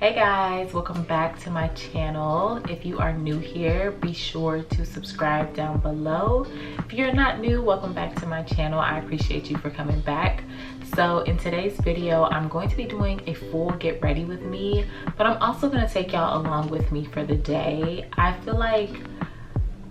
Hey guys, welcome back to my channel. If you are new here, be sure to subscribe down below. If you're not new, welcome back to my channel. I appreciate you for coming back. So in today's video, I'm going to be doing a full get ready with me, but I'm also going to take y'all along with me for the day. I feel like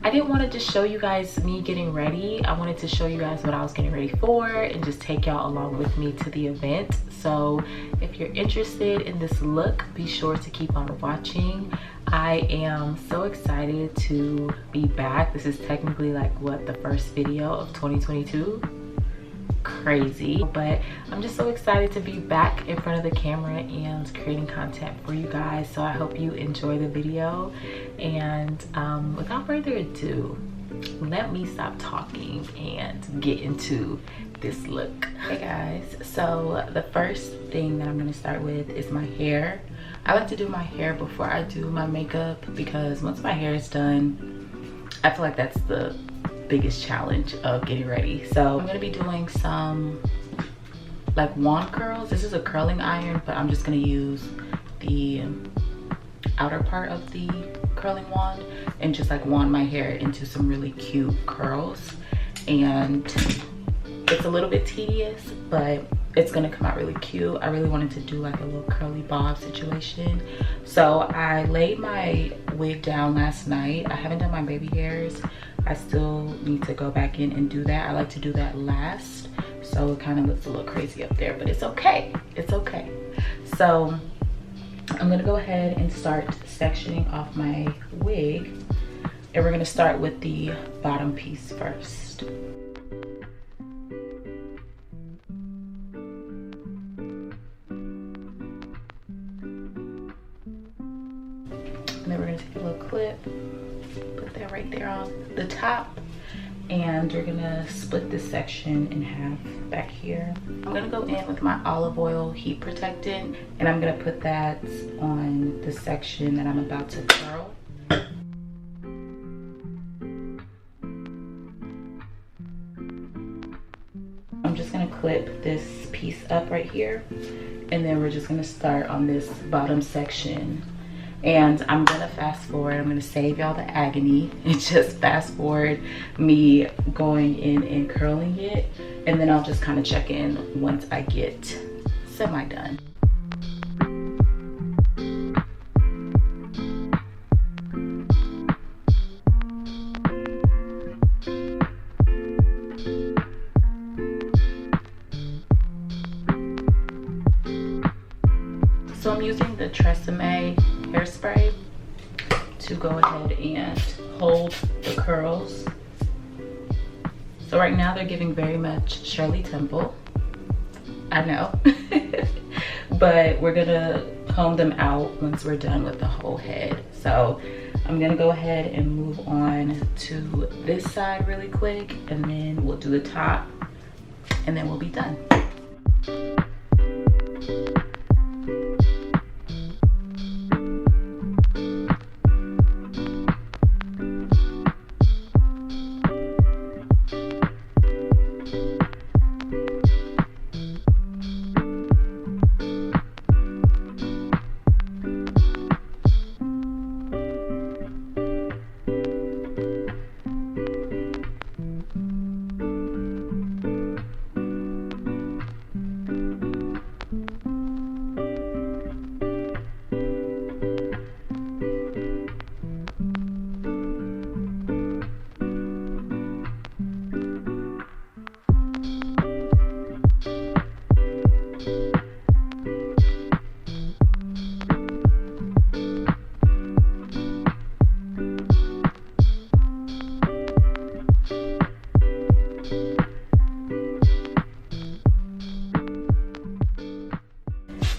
I didn't want to just show you guys me getting ready. I wanted to show you guys what I was getting ready for and just take y'all along with me to the event. So if you're interested in this look, be sure to keep on watching. I am so excited to be back. This is technically like what, the first video of 2022? Crazy, but I'm just so excited to be back in front of the camera and creating content for you guys. So I hope you enjoy the video, and without further ado, let me stop talking and get into this look. Hey guys, so the first thing that I'm going to start with is my hair. I like to do my hair before I do my makeup because once my hair is done, I feel like that's the biggest challenge of getting ready. So I'm gonna be doing some like wand curls. This is a curling iron, but I'm just gonna use the outer part of the curling wand and just like wand my hair into some really cute curls. And it's a little bit tedious, but it's gonna come out really cute. I really wanted to do like a little curly bob situation. So I laid my wig down last night. I haven't done my baby hairs. I still need to go back in and do that. I like to do that last, so it kind of looks a little crazy up there, but it's okay. It's okay. So I'm gonna go ahead and start sectioning off my wig, and we're gonna start with the bottom piece first. And then we're gonna take a little clip, put that right there on the top, and we're gonna split this section in half back here. I'm gonna go in with my olive oil heat protectant, and I'm gonna put that on the section that I'm about to curl. I'm just gonna clip this piece up right here, and then we're just gonna start on this bottom section. And I'm gonna fast forward. I'm gonna save y'all the agony and just fast forward me going in and curling it, and then I'll just kind of check in once I get semi done. So I'm using the Tresemme hairspray to go ahead and hold the curls. So right now they're giving very much Shirley Temple, I know. But we're gonna comb them out once we're done with the whole head. So I'm gonna go ahead and move on to this side really quick, and then we'll do the top, and then we'll be done.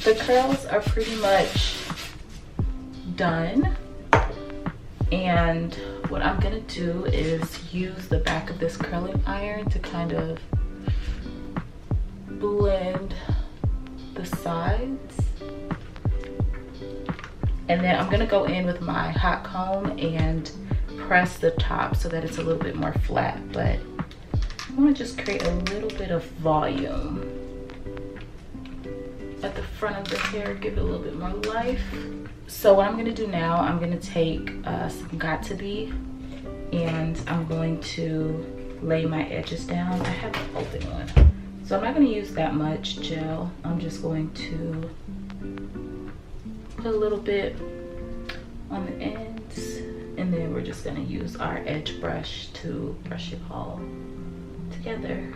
The curls are pretty much done, and what I'm gonna do is use the back of this curling iron to kind of blend the sides, and then I'm gonna go in with my hot comb and press the top so that it's a little bit more flat, but I want to just create a little bit of volume. at the front of the hair, give it a little bit more life. So what I'm gonna do now, I'm gonna take some Got To Be, and I'm going to lay my edges down. I have an open one, so I'm not gonna use that much gel. I'm just going to put a little bit on the ends, and then we're just gonna use our edge brush to brush it all together.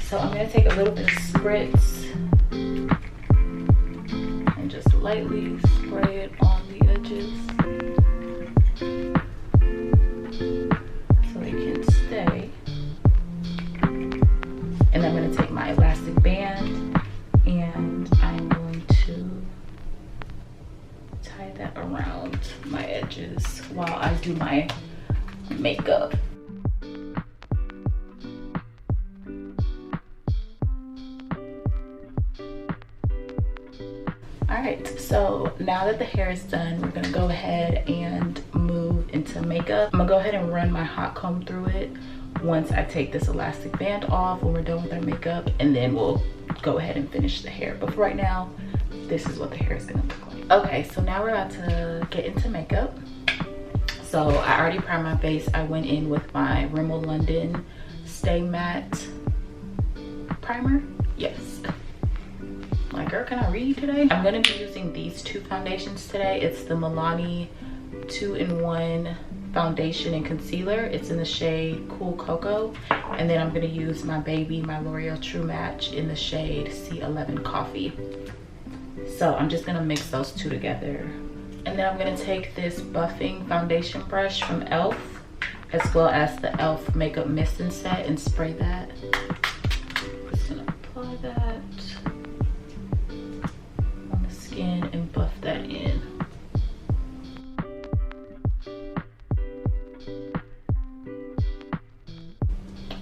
So I'm gonna take a little bit of spritz and just lightly spray it on the edges so they can stay. And I'm gonna take my elastic band and I'm going to tie that around my edges while I do my makeup. Alright, so now that the hair is done, we're gonna go ahead and move into makeup. I'm gonna go ahead and run my hot comb through it once I take this elastic band off when we're done with our makeup, and then we'll go ahead and finish the hair. But for right now, this is what the hair is gonna look like. Okay, so now we're about to get into makeup. So I already primed my face. I went in with my Rimmel London Stay Matte primer. Yes. Like, girl, can I read today? I'm gonna be using these two foundations today. It's the Milani 2-in-1 foundation and concealer. It's in the shade Cool Cocoa. And then I'm gonna use my baby, my L'Oreal True Match in the shade C11 Coffee. So I'm just gonna mix those two together. And then I'm gonna take this buffing foundation brush from e.l.f. as well as the e.l.f. Makeup Mist and Set and spray that. Just gonna apply that and buff that in.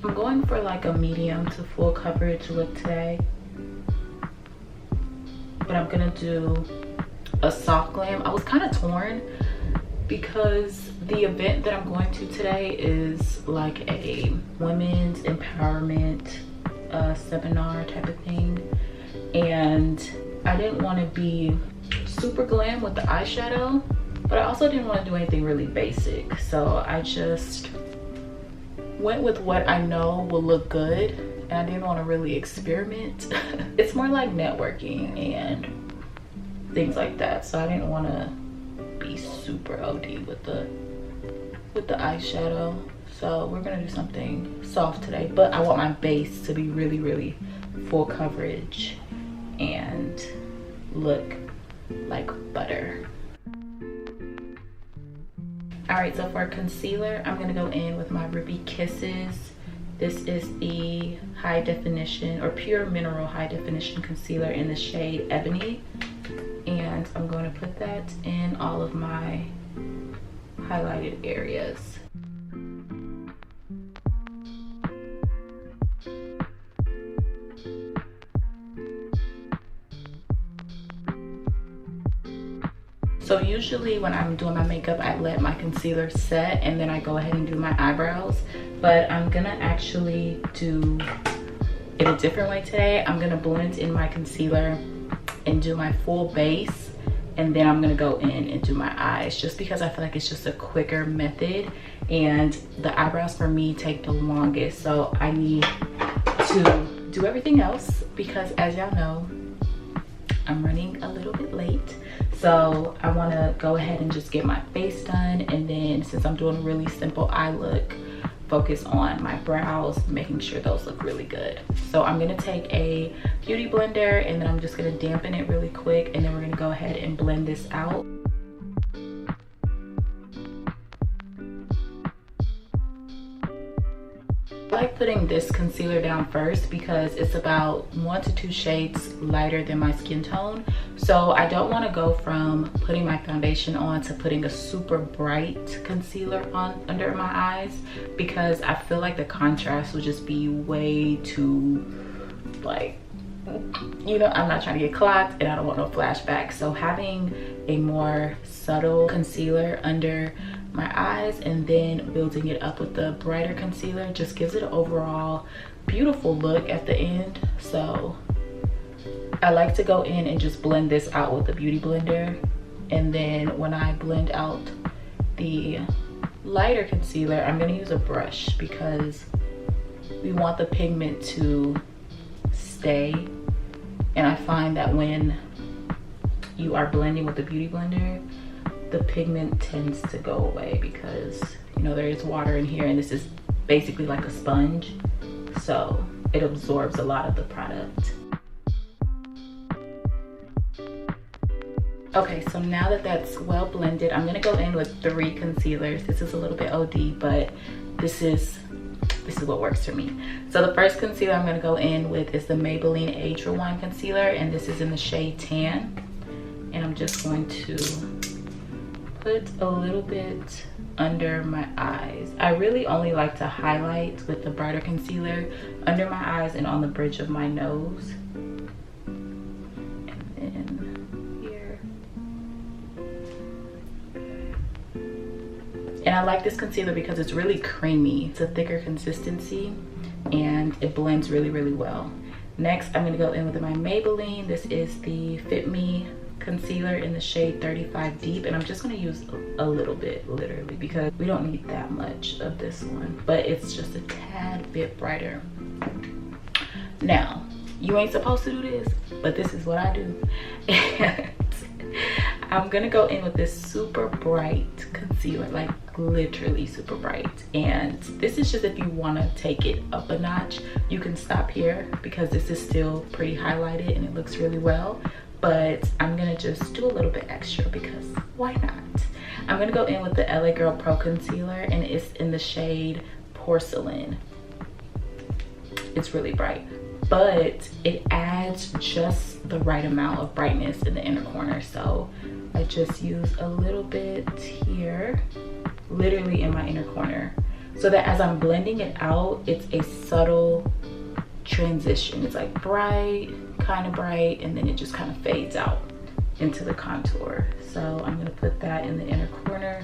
I'm going for like a medium to full coverage look today, but I'm gonna do a soft glam. I was kind of torn because the event that I'm going to today is like a women's empowerment seminar type of thing, and I didn't want to be super glam with the eyeshadow, but I also didn't want to do anything really basic. So I just went with what I know will look good, and I didn't want to really experiment. It's more like networking and things like that. So I didn't want to be super OD with the eyeshadow. So we're gonna do something soft today, but I want my base to be really, really full coverage and look like butter. All right, so for concealer, I'm gonna go in with my Ruby Kisses. This is the high definition or pure mineral high definition concealer in the shade Ebony, and I'm going to put that in all of my highlighted areas. So usually when I'm doing my makeup, I let my concealer set and then I go ahead and do my eyebrows. But I'm gonna actually do it a different way today. I'm gonna blend in my concealer and do my full base, and then I'm gonna go in and do my eyes, just because I feel like it's just a quicker method, and the eyebrows for me take the longest. So I need to do everything else because, as y'all know, I'm running a little bit late. So I want to go ahead and just get my face done, and then since I'm doing a really simple eye look, focus on my brows, making sure those look really good. So I'm going to take a beauty blender and then I'm just going to dampen it really quick, and then we're going to go ahead and blend this out. I like putting this concealer down first because it's about 1 to 2 shades lighter than my skin tone. So I don't want to go from putting my foundation on to putting a super bright concealer on under my eyes, because I feel like the contrast will just be way too, like, you know, I'm not trying to get clocked and I don't want no flashbacks. So having a more subtle concealer under my eyes and then building it up with the brighter concealer just gives it an overall beautiful look at the end. So I like to go in and just blend this out with the beauty blender, and then when I blend out the lighter concealer, I'm going to use a brush because we want the pigment to stay. And I find that when you are blending with the beauty blender, the pigment tends to go away because, you know, there is water in here and this is basically like a sponge, so it absorbs a lot of the product. Okay, so now that that's well blended, I'm gonna go in with 3 concealers. This is a little bit OD, but this is what works for me. So the first concealer I'm gonna go in with is the Maybelline Age Rewind Concealer, and this is in the shade Tan. And I'm just going to put a little bit under my eyes. I really only like to highlight with the brighter concealer under my eyes and on the bridge of my nose. And then here. And I like this concealer because it's really creamy. It's a thicker consistency and it blends really, really well. Next, I'm gonna go in with my Maybelline. This is the Fit Me concealer in the shade 35 Deep, and I'm just gonna use a little bit, literally, because we don't need that much of this one, but it's just a tad bit brighter. Now, you ain't supposed to do this, but this is what I do. And I'm gonna go in with this super bright concealer, like literally super bright. And this is just if you wanna take it up a notch. You can stop here because this is still pretty highlighted and it looks really well. But I'm gonna just do a little bit extra because why not? I'm gonna go in with the LA Girl Pro Concealer, and it's in the shade Porcelain. It's really bright, but it adds just the right amount of brightness in the inner corner. So I just use a little bit here, literally in my inner corner, so that as I'm blending it out, it's a subtle transition. It's like bright, kind of bright, and then it just kind of fades out into the contour. So I'm going to put that in the inner corner.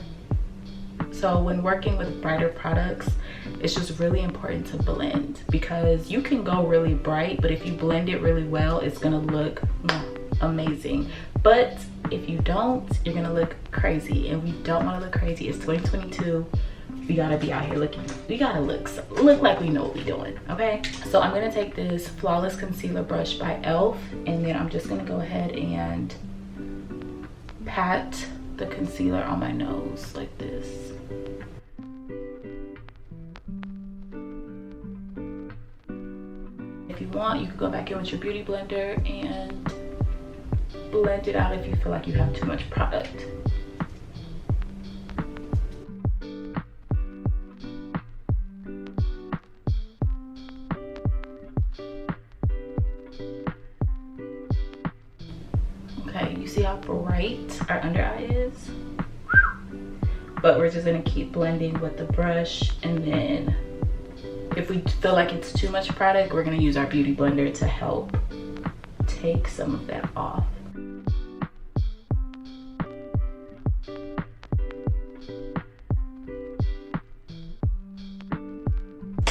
So when working with brighter products, it's just really important to blend, because you can go really bright, but if you blend it really well, it's going to look amazing. But if you don't, you're going to look crazy, and we don't want to look crazy. It's 2022. We gotta be out here looking, we gotta look like we know what we're doing, okay? So I'm gonna take this Flawless Concealer brush by e.l.f. and then I'm just gonna go ahead and pat the concealer on my nose like this. If you want, you could go back in with your beauty blender and blend it out if you feel like you have too much product. Okay, you see how bright our under eye is? But we're just gonna keep blending with the brush, and then if we feel like it's too much product, we're gonna use our beauty blender to help take some of that off.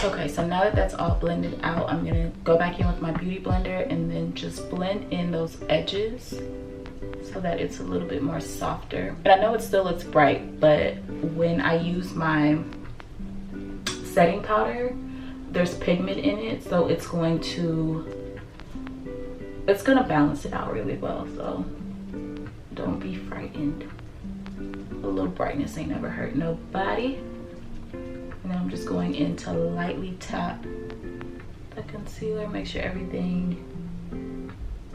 Okay, so now that that's all blended out, I'm gonna go back in with my beauty blender and then just blend in those edges so that it's a little bit more softer. And I know it still looks bright, but when I use my setting powder, there's pigment in it, so it's gonna balance it out really well. So don't be frightened. A little brightness ain't never hurt nobody. And then I'm just going in to lightly tap the concealer, make sure everything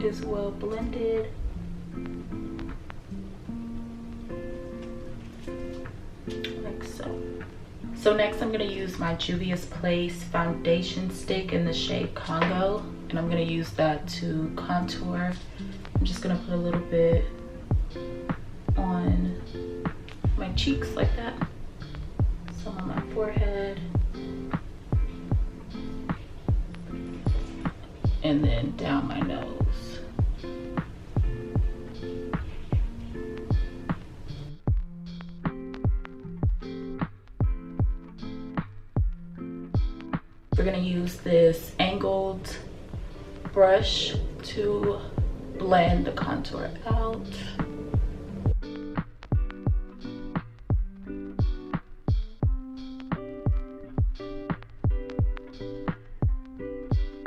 is well blended. Like so. So next I'm going to use my Juvia's Place foundation stick in the shade Congo, and I'm going to use that to contour. I'm just going to put a little bit on my cheeks like that, some on my forehead, and then down my nose. We're gonna use this angled brush to blend the contour out.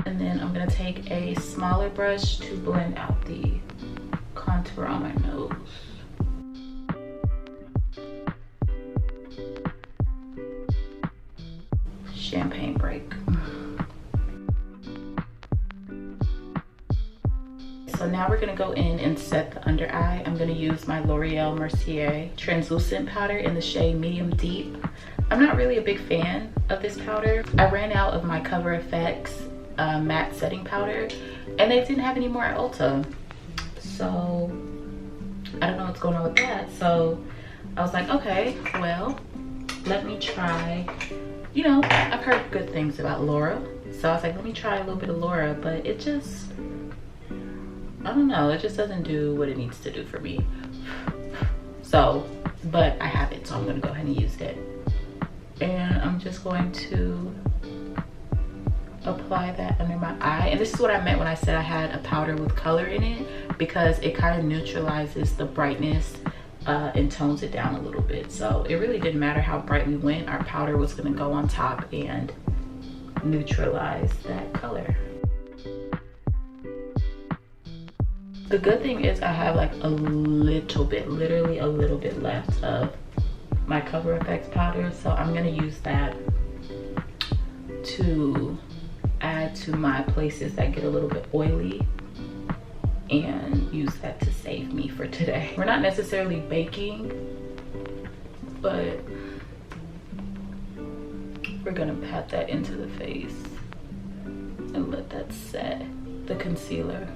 And then I'm gonna take a smaller brush to blend out the contour on my nose. Champagne break. So now we're gonna go in and set the under eye. I'm gonna use my L'Oreal Mercier translucent powder in the shade Medium Deep. I'm not really a big fan of this powder. I ran out of my Cover FX matte setting powder, and they didn't have any more at Ulta. So I don't know what's going on with that. So I was like, okay, well, let me try. You know, I've heard good things about Laura, so I was like, let me try a little bit of Laura, but it just, I don't know, it just doesn't do what it needs to do for me. So, but I have it, so I'm gonna go ahead and use it. And I'm just going to apply that under my eye. And this is what I meant when I said I had a powder with color in it, because it kind of neutralizes the brightness and tones it down a little bit. So it really didn't matter how bright we went, our powder was going to go on top and neutralize that color. The good thing is I have like a little bit, literally a little bit left of my Cover FX powder, so I'm going to use that to add to my places that get a little bit oily, and use that to save me for today. We're not necessarily baking, but we're gonna pat that into the face and let that set, the concealer.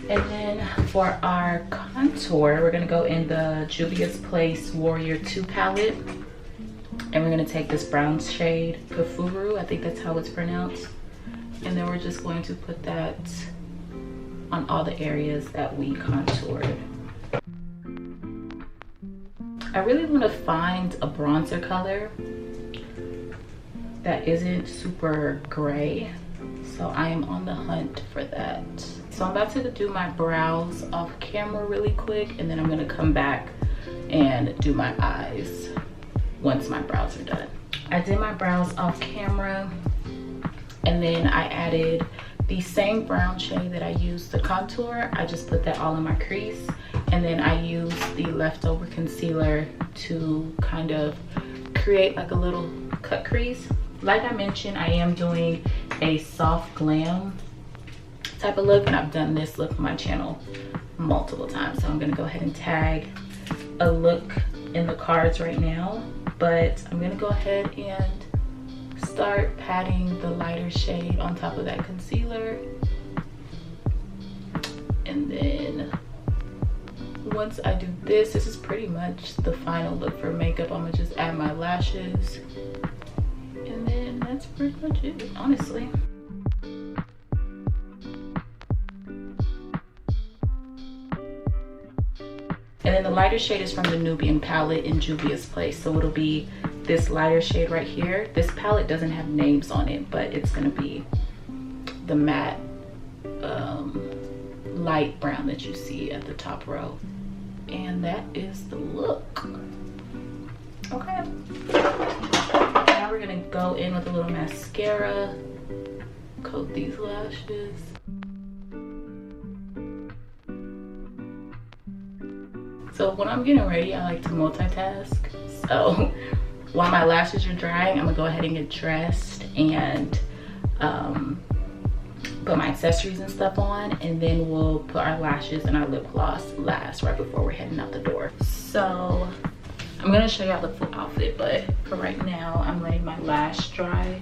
And then for our contour, we're gonna go in the Juvia's Place Warrior 2 palette, and we're gonna take this brown shade, Kafuru, I think that's how it's pronounced. And then we're just going to put that on all the areas that we contoured. I really want to find a bronzer color that isn't super gray, so I am on the hunt for that. So I'm about to do my brows off camera really quick, and then I'm going to come back and do my eyes once my brows are done. I did my brows off camera, and then I added the same brown shade that I used to contour. I just put that all in my crease, and then I used the leftover concealer to kind of create like a little cut crease. Like I mentioned, I am doing a soft glam type of look, and I've done this look on my channel multiple times, so I'm gonna go ahead and tag a look in the cards right now. But I'm gonna go ahead and start patting the lighter shade on top of that concealer, and then once I do this, this is pretty much the final look for makeup. I'm gonna just add my lashes, and then that's pretty much it, honestly. And then the lighter shade is from the Nubian palette in Juvia's Place, so it'll be this lighter shade right here. This palette doesn't have names on it, but it's gonna be the matte light brown that you see at the top row. And that is the look. Okay. Now we're gonna go in with a little mascara, coat these lashes. So when I'm getting ready, I like to multitask. So while my lashes are drying, I'm gonna go ahead and get dressed and put my accessories and stuff on, and then we'll put our lashes and our lip gloss last, right before we're heading out the door. So I'm gonna show y'all the full outfit, but for right now, I'm letting my lash dry.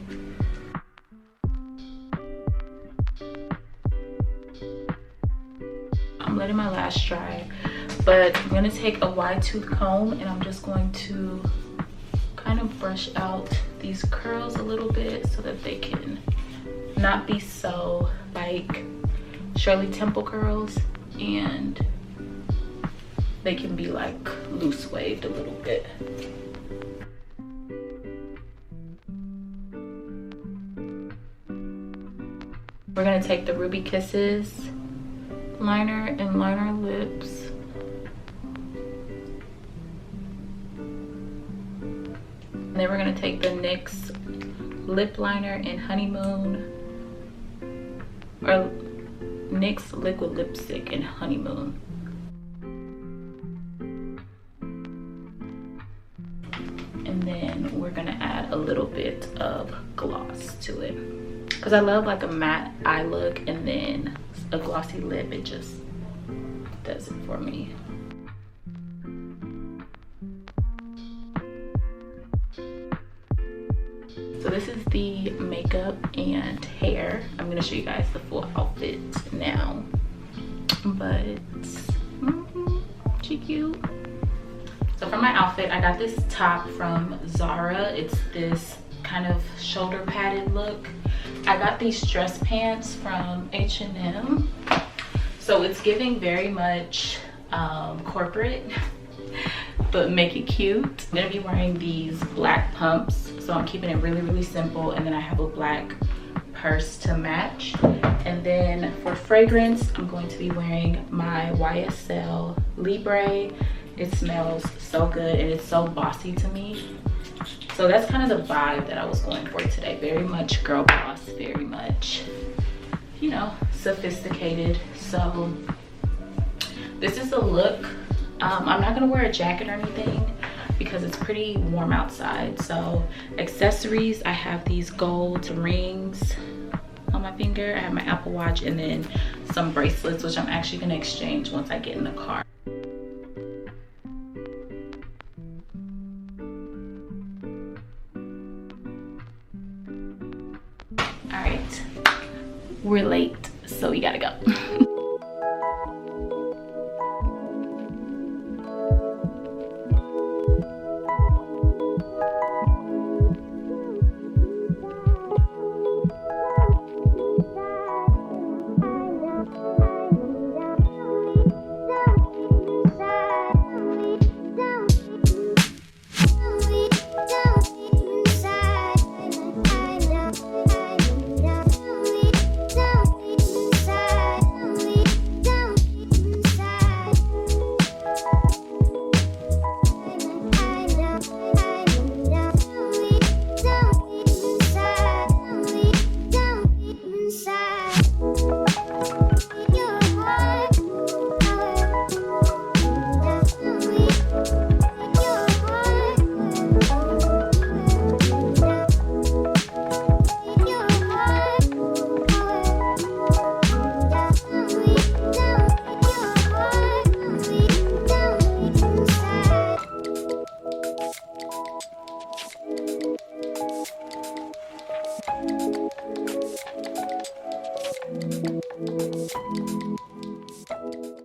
I'm letting my lash dry, but I'm gonna take a wide tooth comb and I'm just going to kind of brush out these curls a little bit so that they can not be so like Shirley Temple curls, and they can be like loose waved a little bit. We're gonna take the Ruby Kisses liner and line our lips. And then we're gonna take the NYX lip liner in Honeymoon, or NYX liquid lipstick in Honeymoon. And then we're gonna add a little bit of gloss to it, because I love like a matte eye look, and then a glossy lip, it just does it for me. So this is the makeup and hair. I'm gonna show you guys the full outfit now, but she cute. So for my outfit, I got this top from Zara. It's this kind of shoulder padded look. I got these dress pants from H&M. So it's giving very much corporate, but make it cute. I'm gonna be wearing these black pumps, so I'm keeping it really, really simple. And then I have a black purse to match. And then for fragrance, I'm going to be wearing my YSL Libre. It smells so good and it's so bossy to me. So that's kind of the vibe that I was going for today. Very much girl boss, very much, you know, sophisticated. So this is the look. I'm not gonna wear a jacket or anything because it's pretty warm outside. So accessories, I have these gold rings on my finger. I have my Apple Watch and then some bracelets, which I'm actually gonna exchange once I get in the car. All right, we're late, so we gotta go.